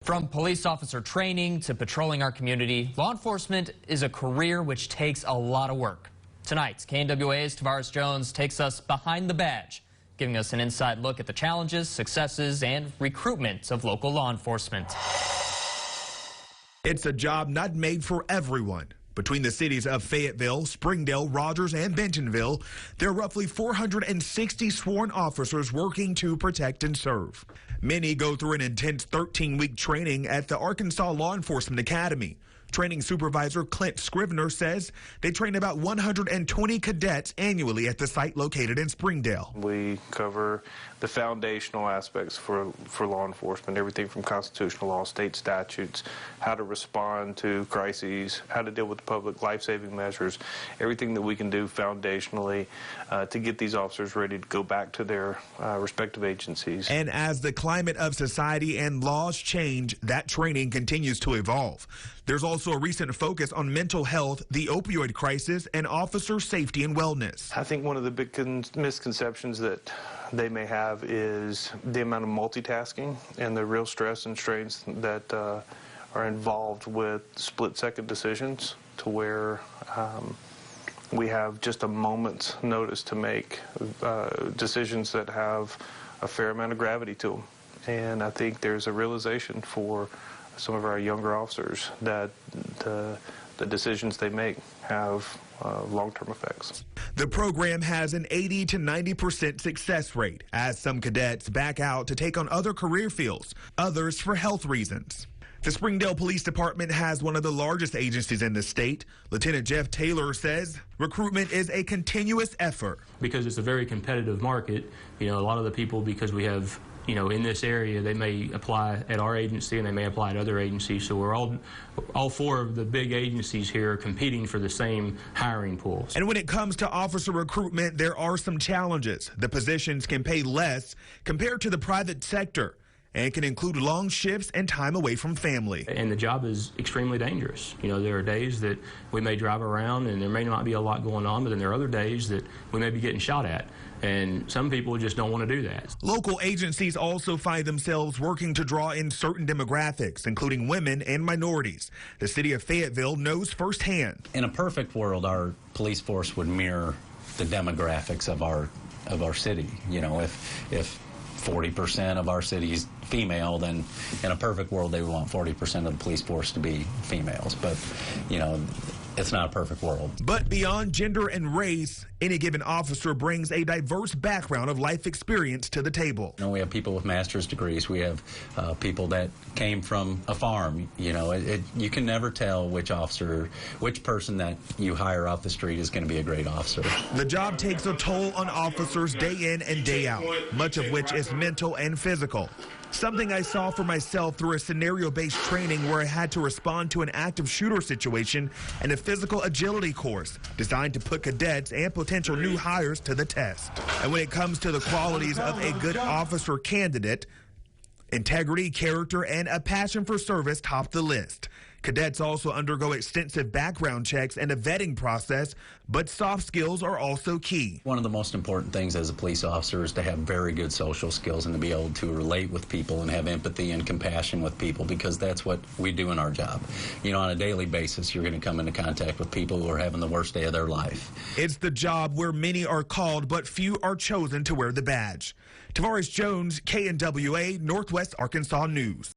From police officer training to patrolling our community, law enforcement is a career which takes a lot of work. Tonight, KNWA's Tavares Jones takes us behind the badge, giving us an inside look at the challenges, successes, and recruitment of local law enforcement. It's a job not made for everyone. Between the cities of Fayetteville, Springdale, Rogers, and Bentonville, there are roughly 460 sworn officers working to protect and serve. Many go through an intense 13-week training at the Arkansas Law Enforcement Academy. Training supervisor Clint Scrivener says they train about 120 cadets annually at the site located in Springdale. We cover the foundational aspects for law enforcement, everything from constitutional law, state statutes, how to respond to crises, how to deal with public life-saving measures, everything that we can do foundationally to get these officers ready to go back to their respective agencies. And as the climate of society and laws change, that training continues to evolve. There's also a recent focus on mental health, the opioid crisis, and officer safety and wellness. I think one of the big misconceptions that they may have is the amount of multitasking and the real stress and strains that are involved with split-second decisions, to where we have just a moment's notice to make decisions that have a fair amount of gravity to them. And I think there's a realization for some of our younger officers that the decisions they make have long-term effects. The program has an 80 to 90% success rate, as some cadets back out to take on other career fields, others for health reasons. The Springdale Police Department has one of the largest agencies in the state. Lieutenant Jeff Taylor says recruitment is a continuous effort. Because it's a very competitive market, a lot of the people, because we have in this area, they may apply at our agency and they may apply at other agencies. So we're all four of the big agencies here competing for the same hiring pools. And when it comes to officer recruitment, there are some challenges. The positions can pay less compared to the private sector and can include long shifts and time away from family. And the job is extremely dangerous. There are days that we may drive around and there may not be a lot going on, but then there are other days that we may be getting shot at. And some people just don't want to do that. Local agencies also find themselves working to draw in certain demographics, including women and minorities. The city of Fayetteville knows firsthand. In a perfect world, our police force would mirror the demographics of our city. If 40% of our city is female, then in a perfect world they would want 40% of the police force to be females. But, it's not a perfect world. But beyond gender and race, any given officer brings a diverse background of life experience to the table. We have people with master's degrees. We have people that came from a farm. You can never tell which person that you hire off the street is going to be a great officer. The job takes a toll on officers day in and day out, much of which is mental and physical. Something I saw for myself through a scenario-based training where I had to respond to an active shooter situation and a physical agility course designed to put cadets and potential new hires to the test. And when it comes to the qualities of a good officer candidate, integrity, character, and a passion for service top the list. Cadets also undergo extensive background checks and a vetting process, but soft skills are also key. One of the most important things as a police officer is to have very good social skills and to be able to relate with people and have empathy and compassion with people, because that's what we do in our job. On a daily basis, you're going to come into contact with people who are having the worst day of their life. It's the job where many are called, but few are chosen to wear the badge. Tavares Jones, KNWA, Northwest Arkansas News.